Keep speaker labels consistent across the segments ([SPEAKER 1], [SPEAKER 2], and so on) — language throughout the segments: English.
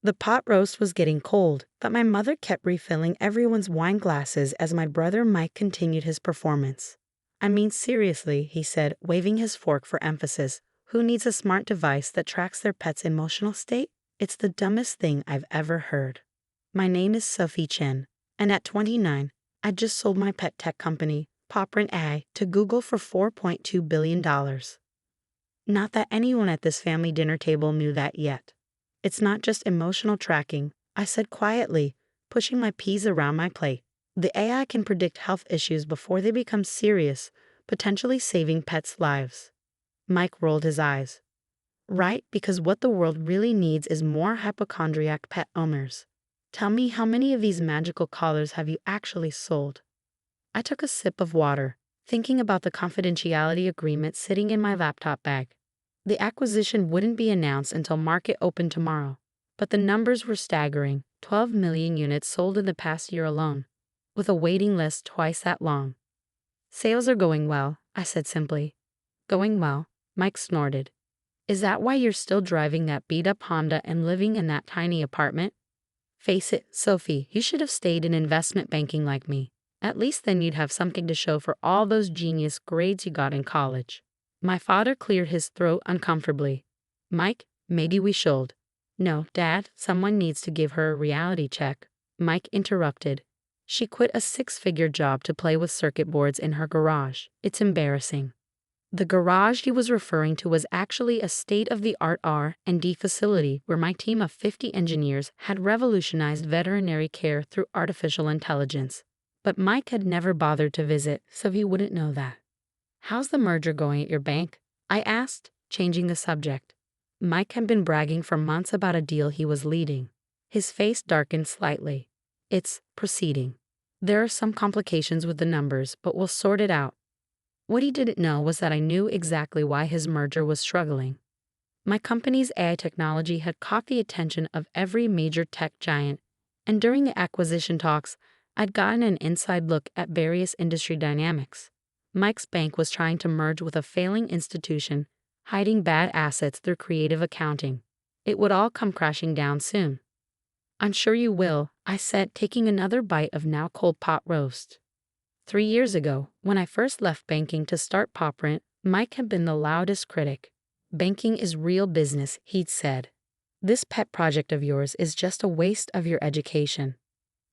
[SPEAKER 1] The pot roast was getting cold, but my mother kept refilling everyone's wine glasses as my brother Mike continued his performance. I mean, seriously, he said, waving his fork for emphasis. Who needs a smart device that tracks their pet's emotional state? It's the dumbest thing I've ever heard. My name is Sophie Chen, and at 29, I just sold my pet tech company, PawPrint AI, to Google for $4.2 billion. Not that anyone at this family dinner table knew that yet. It's not just emotional tracking, I said quietly, pushing my peas around my plate. The AI can predict health issues before they become serious, potentially saving pets' lives. Mike rolled his eyes. Right, because what the world really needs is more hypochondriac pet owners. Tell me, how many of these magical collars have you actually sold? I took a sip of water, thinking about the confidentiality agreement sitting in my laptop bag. The acquisition wouldn't be announced until market open tomorrow, but the numbers were staggering: 12 million units sold in the past year alone, with a waiting list twice that long. Sales are going well, I said simply. Going well, Mike snorted. Is that why you're still driving that beat-up Honda and living in that tiny apartment? Face it, Sophie, you should have stayed in investment banking like me. At least then you'd have something to show for all those genius grades you got in college. My father cleared his throat uncomfortably. Mike, maybe we should. No, Dad, someone needs to give her a reality check. Mike interrupted. She quit a six-figure job to play with circuit boards in her garage. It's embarrassing. The garage he was referring to was actually a state-of-the-art R&D facility where my team of 50 engineers had revolutionized veterinary care through artificial intelligence. But Mike had never bothered to visit, so he wouldn't know that. How's the merger going at your bank? I asked, changing the subject. Mike had been bragging for months about a deal he was leading. His face darkened slightly. It's proceeding. There are some complications with the numbers, but we'll sort it out. What he didn't know was that I knew exactly why his merger was struggling. My company's AI technology had caught the attention of every major tech giant, and during the acquisition talks, I'd gotten an inside look at various industry dynamics. Mike's bank was trying to merge with a failing institution, hiding bad assets through creative accounting. It would all come crashing down soon. I'm sure you will, I said, taking another bite of now cold pot roast. 3 years ago, when I first left banking to start PawPrint, Mike had been the loudest critic. Banking is real business, he'd said. This pet project of yours is just a waste of your education.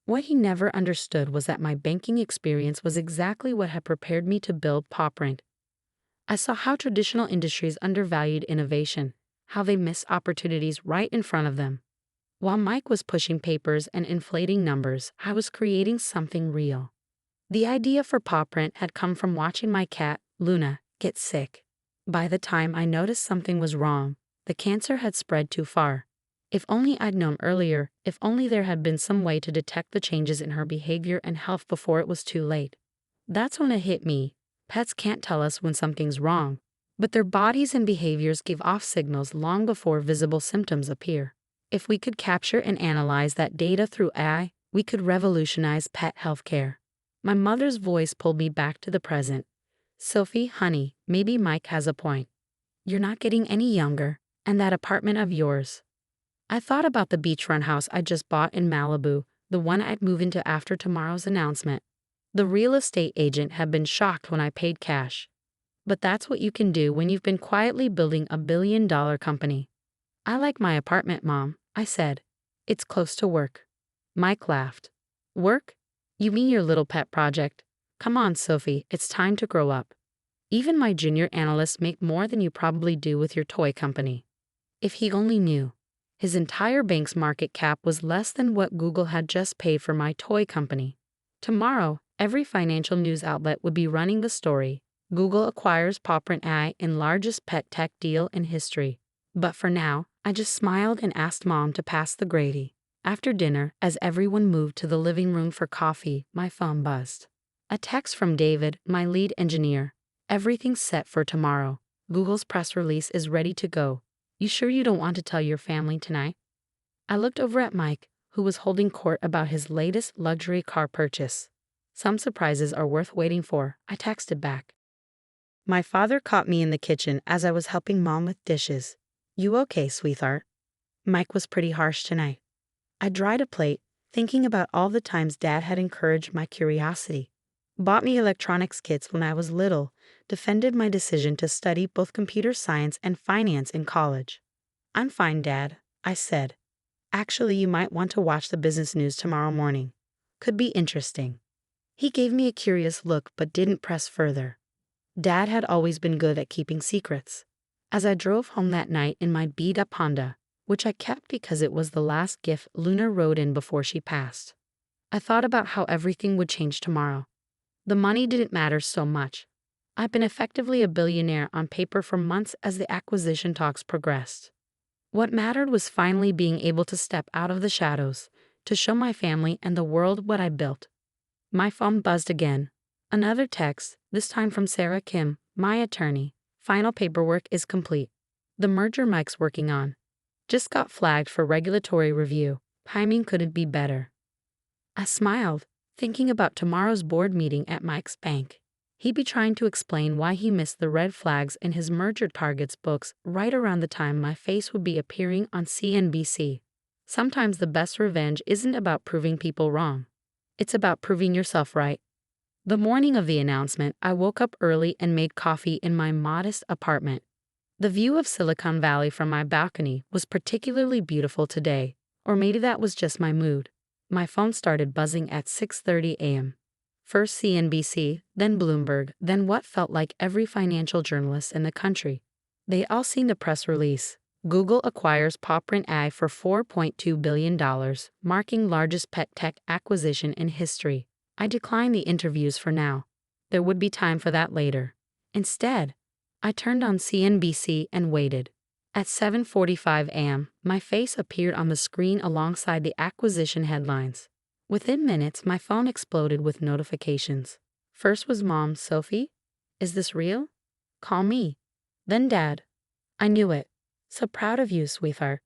[SPEAKER 1] What he never understood was that my banking experience was exactly what had prepared me to build PawPrint. I saw how traditional industries undervalued innovation, how they missed opportunities right in front of them. While Mike was pushing papers and inflating numbers, I was creating something real. The idea for PawPrint had come from watching my cat, Luna, get sick. By the time I noticed something was wrong, the cancer had spread too far. If only I'd known earlier, if only there had been some way to detect the changes in her behavior and health before it was too late. That's when it hit me. Pets can't tell us when something's wrong, but their bodies and behaviors give off signals long before visible symptoms appear. If we could capture and analyze that data through AI, we could revolutionize pet healthcare. My mother's voice pulled me back to the present. Sophie, honey, maybe Mike has a point. You're not getting any younger, and that apartment of yours. I thought about the beachfront house I just bought in Malibu, the one I'd move into after tomorrow's announcement. The real estate agent had been shocked when I paid cash. But that's what you can do when you've been quietly building a billion-dollar company. I like my apartment, Mom, I said. It's close to work. Mike laughed. Work? You mean your little pet project? Come on, Sophie, it's time to grow up. Even my junior analysts make more than you probably do with your toy company. If he only knew. His entire bank's market cap was less than what Google had just paid for my toy company. Tomorrow, every financial news outlet would be running the story. Google acquires PawPrint AI in largest pet tech deal in history. But for now, I just smiled and asked Mom to pass the gravy. After dinner, as everyone moved to the living room for coffee, my phone buzzed. A text from David, my lead engineer. Everything's set for tomorrow. Google's press release is ready to go. You sure you don't want to tell your family tonight? I looked over at Mike, who was holding court about his latest luxury car purchase. Some surprises are worth waiting for, I texted back. My father caught me in the kitchen as I was helping Mom with dishes. You okay, sweetheart? Mike was pretty harsh tonight. I dried a plate, thinking about all the times Dad had encouraged my curiosity. Bought me electronics kits when I was little, defended my decision to study both computer science and finance in college. I'm fine, Dad, I said. Actually, you might want to watch the business news tomorrow morning. Could be interesting. He gave me a curious look but didn't press further. Dad had always been good at keeping secrets. As I drove home that night in my beat-up Honda, which I kept because it was the last gift Luna rode in before she passed, I thought about how everything would change tomorrow. The money didn't matter so much. I've been effectively a billionaire on paper for months as the acquisition talks progressed. What mattered was finally being able to step out of the shadows, to show my family and the world what I built. My phone buzzed again. Another text, this time from Sarah Kim, my attorney. Final paperwork is complete. The merger Mike's working on just got flagged for regulatory review. Timing couldn't be better. I smiled, thinking about tomorrow's board meeting at Mike's bank. He'd be trying to explain why he missed the red flags in his merger targets books right around the time my face would be appearing on CNBC. Sometimes the best revenge isn't about proving people wrong. It's about proving yourself right. The morning of the announcement, I woke up early and made coffee in my modest apartment. The view of Silicon Valley from my balcony was particularly beautiful today, or maybe that was just my mood. My phone started buzzing at 6:30 a.m. First CNBC, then Bloomberg, then what felt like every financial journalist in the country. They'd all seen the press release. Google acquires PawPrint AI for $4.2 billion, marking largest pet tech acquisition in history. I declined the interviews for now. There would be time for that later. Instead, I turned on CNBC and waited. At 7:45 a.m., my face appeared on the screen alongside the acquisition headlines. Within minutes, my phone exploded with notifications. First was Mom, Sophie? Is this real? Call me. Then Dad. I knew it. So proud of you, sweetheart.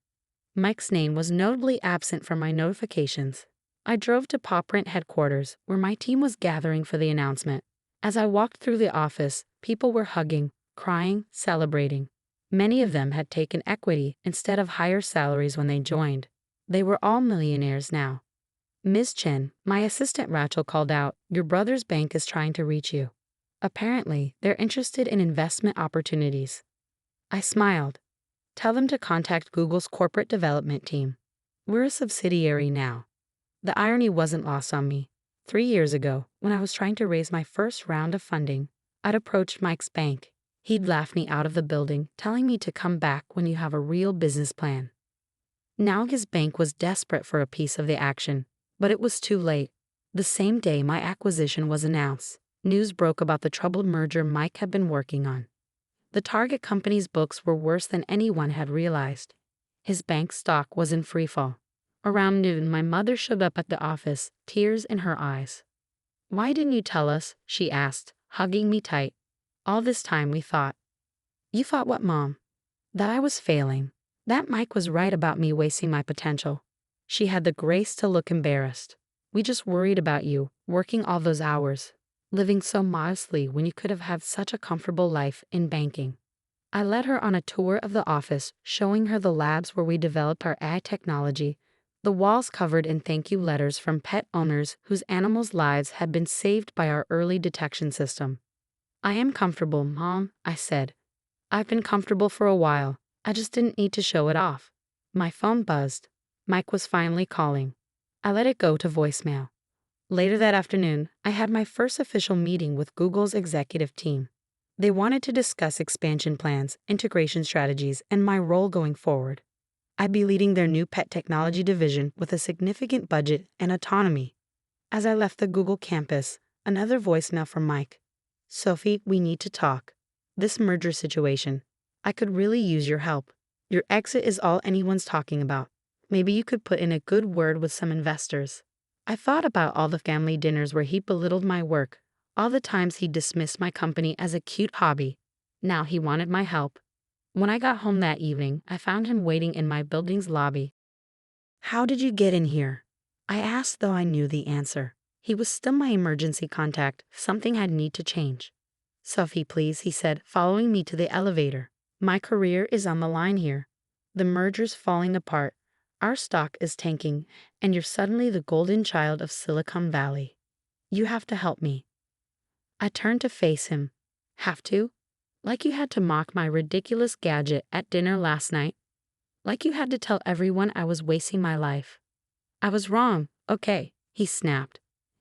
[SPEAKER 1] Mike's name was notably absent from my notifications. I drove to PawPrint headquarters, where my team was gathering for the announcement. As I walked through the office, people were hugging, crying, celebrating. Many of them had taken equity instead of higher salaries when they joined. They were all millionaires now. Ms. Chen, my assistant Rachel, called out, "Your brother's bank is trying to reach you. Apparently, they're interested in investment opportunities." I smiled. "Tell them to contact Google's corporate development team. We're a subsidiary now." The irony wasn't lost on me. 3 years ago, when I was trying to raise my first round of funding, I'd approached Mike's bank. He'd laughed me out of the building, telling me to come back when you have a real business plan. Now his bank was desperate for a piece of the action, but it was too late. The same day my acquisition was announced, news broke about the troubled merger Mike had been working on. The target company's books were worse than anyone had realized. His bank stock was in freefall. Around noon, my mother showed up at the office, tears in her eyes. "Why didn't you tell us?" she asked, hugging me tight. "All this time we thought." "You thought what, Mom?" "That I was failing. That Mike was right about me wasting my potential." She had the grace to look embarrassed. "We just worried about you, working all those hours, living so modestly when you could have had such a comfortable life in banking." I led her on a tour of the office, showing her the labs where we developed our AI technology, the walls covered in thank you letters from pet owners whose animals' lives had been saved by our early detection system. "I am comfortable, Mom," I said. "I've been comfortable for a while. I just didn't need to show it off." My phone buzzed. Mike was finally calling. I let it go to voicemail. Later that afternoon, I had my first official meeting with Google's executive team. They wanted to discuss expansion plans, integration strategies, and my role going forward. I'd be leading their new pet technology division with a significant budget and autonomy. As I left the Google campus, another voicemail from Mike. "Sophie, we need to talk. This merger situation. I could really use your help. Your exit is all anyone's talking about. Maybe you could put in a good word with some investors." I thought about all the family dinners where he belittled my work, all the times he dismissed my company as a cute hobby. Now he wanted my help. When I got home that evening, I found him waiting in my building's lobby. "How did you get in here?" I asked, though I knew the answer. He was still my emergency contact. Something had need to change. "Sophie, please," he said, following me to the elevator. "My career is on the line here. The merger's falling apart. Our stock is tanking, and you're suddenly the golden child of Silicon Valley. You have to help me. I turned to face him. Have to? Like you had to mock my ridiculous gadget at dinner last night? Like you had to tell everyone I was wasting my life? I was wrong, okay, he snapped.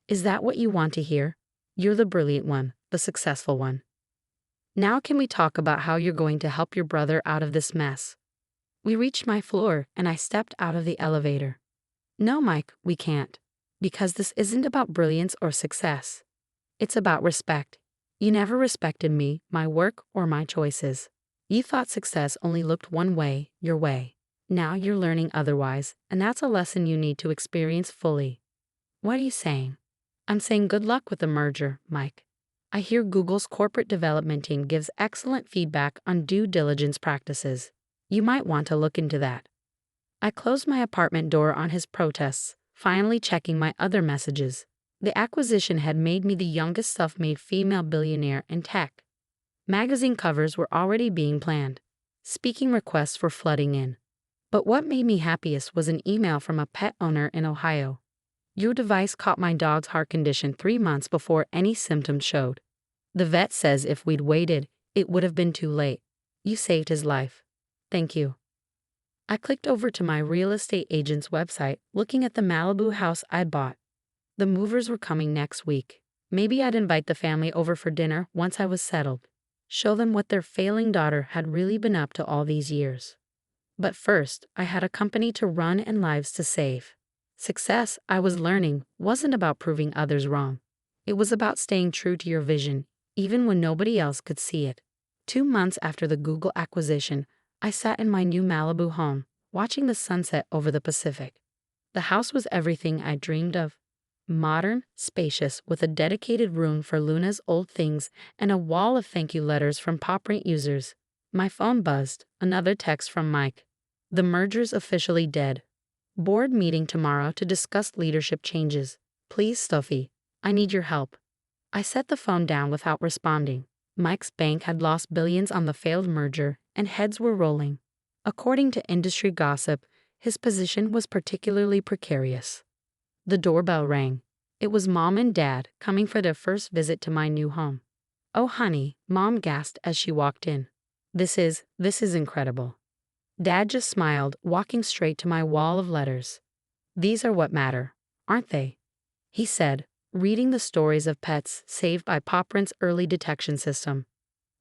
[SPEAKER 1] Is that what you want to hear? You're the brilliant one, the successful one. Now can we talk about how you're going to help your brother out of this mess? We reached my floor, and I stepped out of the elevator. No, Mike, we can't. Because this isn't about brilliance or success. It's about respect. You never respected me, my work, or my choices. You thought success only looked one way, your way. Now you're learning otherwise, and that's a lesson you need to experience fully. What are you saying? I'm saying good luck with the merger, Mike. I hear Google's corporate development team gives excellent feedback on due diligence practices. You might want to look into that. I closed my apartment door on his protests, finally checking my other messages. The acquisition had made me the youngest self-made female billionaire in tech. Magazine covers were already being planned. Speaking requests were flooding in. But what made me happiest was an email from a pet owner in Ohio. Your device caught my dog's heart condition 3 months before any symptoms showed. The vet says if we'd waited, it would have been too late. You saved his life. Thank you. I clicked over to my real estate agent's website, looking at the Malibu house I'd bought. The movers were coming next week. Maybe I'd invite the family over for dinner once I was settled. Show them what their failing daughter had really been up to all these years. But first, I had a company to run and lives to save. Success, I was learning, wasn't about proving others wrong. It was about staying true to your vision, even when nobody else could see it. 2 months after the Google acquisition, I sat in my new Malibu home, watching the sunset over the Pacific. The house was everything I dreamed of. Modern, spacious, with a dedicated room for Luna's old things and a wall of thank you letters from PawPrint users. My phone buzzed, another text from Mike. The merger's officially dead. Board meeting tomorrow to discuss leadership changes. Please, Sophie, I need your help. I set the phone down without responding. Mike's bank had lost billions on the failed merger, and heads were rolling. According to industry gossip, his position was particularly precarious. The doorbell rang. It was Mom and Dad coming for their first visit to my new home. Oh, honey, Mom gasped as she walked in. This is incredible. Dad just smiled, walking straight to my wall of letters. These are what matter, aren't they? He said, reading the stories of pets saved by PawPrint's early detection system.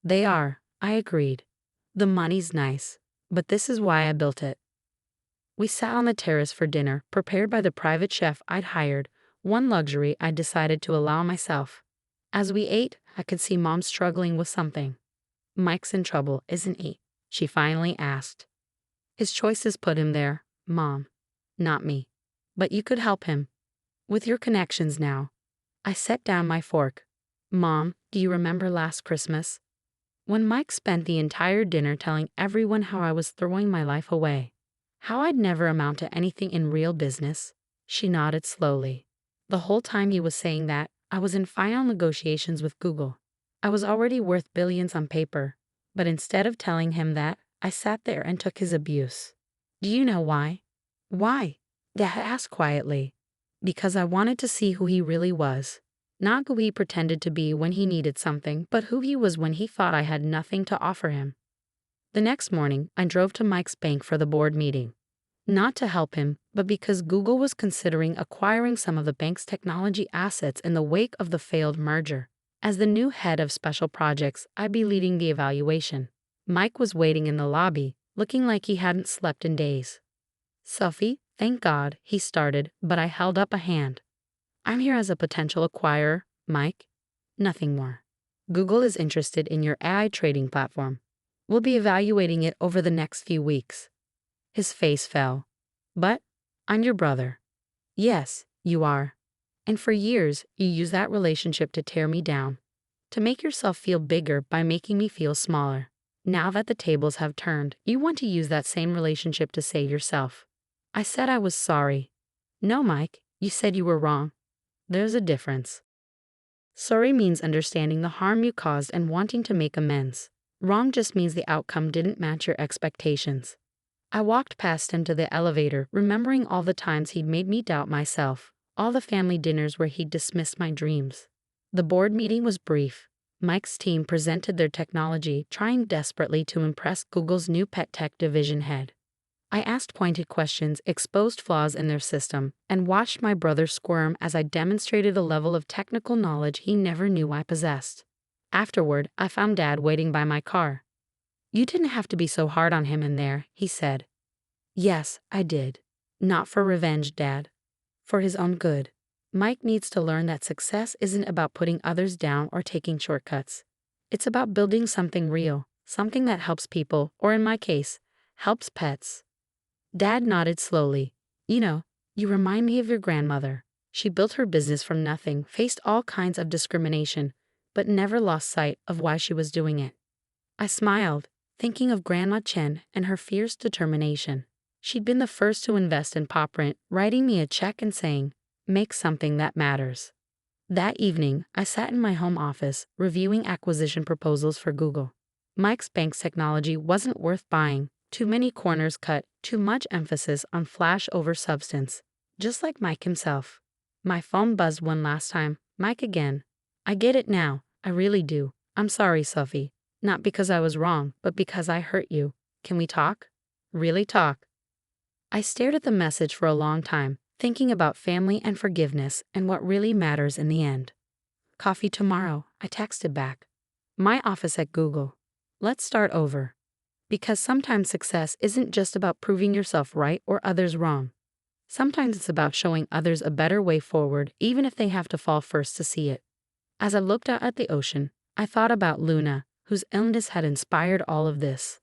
[SPEAKER 1] They are, I agreed. The money's nice, but this is why I built it. We sat on the terrace for dinner, prepared by the private chef I'd hired, one luxury I decided to allow myself. As we ate, I could see Mom struggling with something. Mike's in trouble, isn't he? She finally asked. His choices put him there, Mom. Not me. But you could help him. With your connections now. I set down my fork. Mom, do you remember last Christmas? When Mike spent the entire dinner telling everyone how I was throwing my life away. How I'd never amount to anything in real business. She nodded slowly. The whole time he was saying that, I was in final negotiations with Google. I was already worth billions on paper. But instead of telling him that, I sat there and took his abuse. Do you know why? Why? Dad asked quietly. Because I wanted to see who he really was. Not who he pretended to be when he needed something, but who he was when he thought I had nothing to offer him. The next morning, I drove to Mike's bank for the board meeting. Not to help him, but because Google was considering acquiring some of the bank's technology assets in the wake of the failed merger. As the new head of special projects, I'd be leading the evaluation. Mike was waiting in the lobby, looking like he hadn't slept in days. Sophie, thank God, he started, but I held up a hand. I'm here as a potential acquirer, Mike. Nothing more. Google is interested in your AI trading platform. We'll be evaluating it over the next few weeks. His face fell. But I'm your brother. Yes, you are. And for years, you used that relationship to tear me down. To make yourself feel bigger by making me feel smaller. Now that the tables have turned, you want to use that same relationship to save yourself. I said I was sorry. No, Mike, you said you were wrong. There's a difference. Sorry means understanding the harm you caused and wanting to make amends. Wrong just means the outcome didn't match your expectations. I walked past him to the elevator, remembering all the times he'd made me doubt myself, all the family dinners where he'd dismissed my dreams. The board meeting was brief. Mike's team presented their technology, trying desperately to impress Google's new pet tech division head. I asked pointed questions, exposed flaws in their system, and watched my brother squirm as I demonstrated a level of technical knowledge he never knew I possessed. Afterward, I found Dad waiting by my car. "You didn't have to be so hard on him in there," he said. "Yes, I did. Not for revenge, Dad. For his own good. Mike needs to learn that success isn't about putting others down or taking shortcuts. It's about building something real, something that helps people, or in my case, helps pets." Dad nodded slowly. You remind me of your grandmother. She built her business from nothing, faced all kinds of discrimination, but never lost sight of why she was doing it." I smiled, thinking of Grandma Chen and her fierce determination. She'd been the first to invest in PawPrint, writing me a check and saying, "Make something that matters." That evening, I sat in my home office, reviewing acquisition proposals for Google. Mike's bank's technology wasn't worth buying. Too many corners cut, too much emphasis on flash over substance. Just like Mike himself. My phone buzzed one last time. Mike again. "I get it now. I really do. I'm sorry, Sophie. Not because I was wrong, but because I hurt you. Can we talk? Really talk?" I stared at the message for a long time, thinking about family and forgiveness and what really matters in the end. "Coffee tomorrow," I texted back. "My office at Google. Let's start over." Because sometimes success isn't just about proving yourself right or others wrong. Sometimes it's about showing others a better way forward, even if they have to fall first to see it. As I looked out at the ocean, I thought about Luna, whose illness had inspired all of this.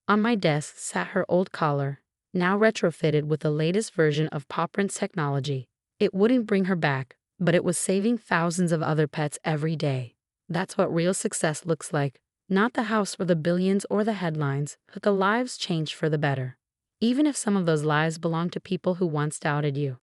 [SPEAKER 1] On my desk sat her old collar, now retrofitted with the latest version of PawPrint's technology. It wouldn't bring her back, but it was saving thousands of other pets every day. That's what real success looks like. Not the house or the billions or the headlines, but the lives changed for the better. Even if some of those lives belong to people who once doubted you.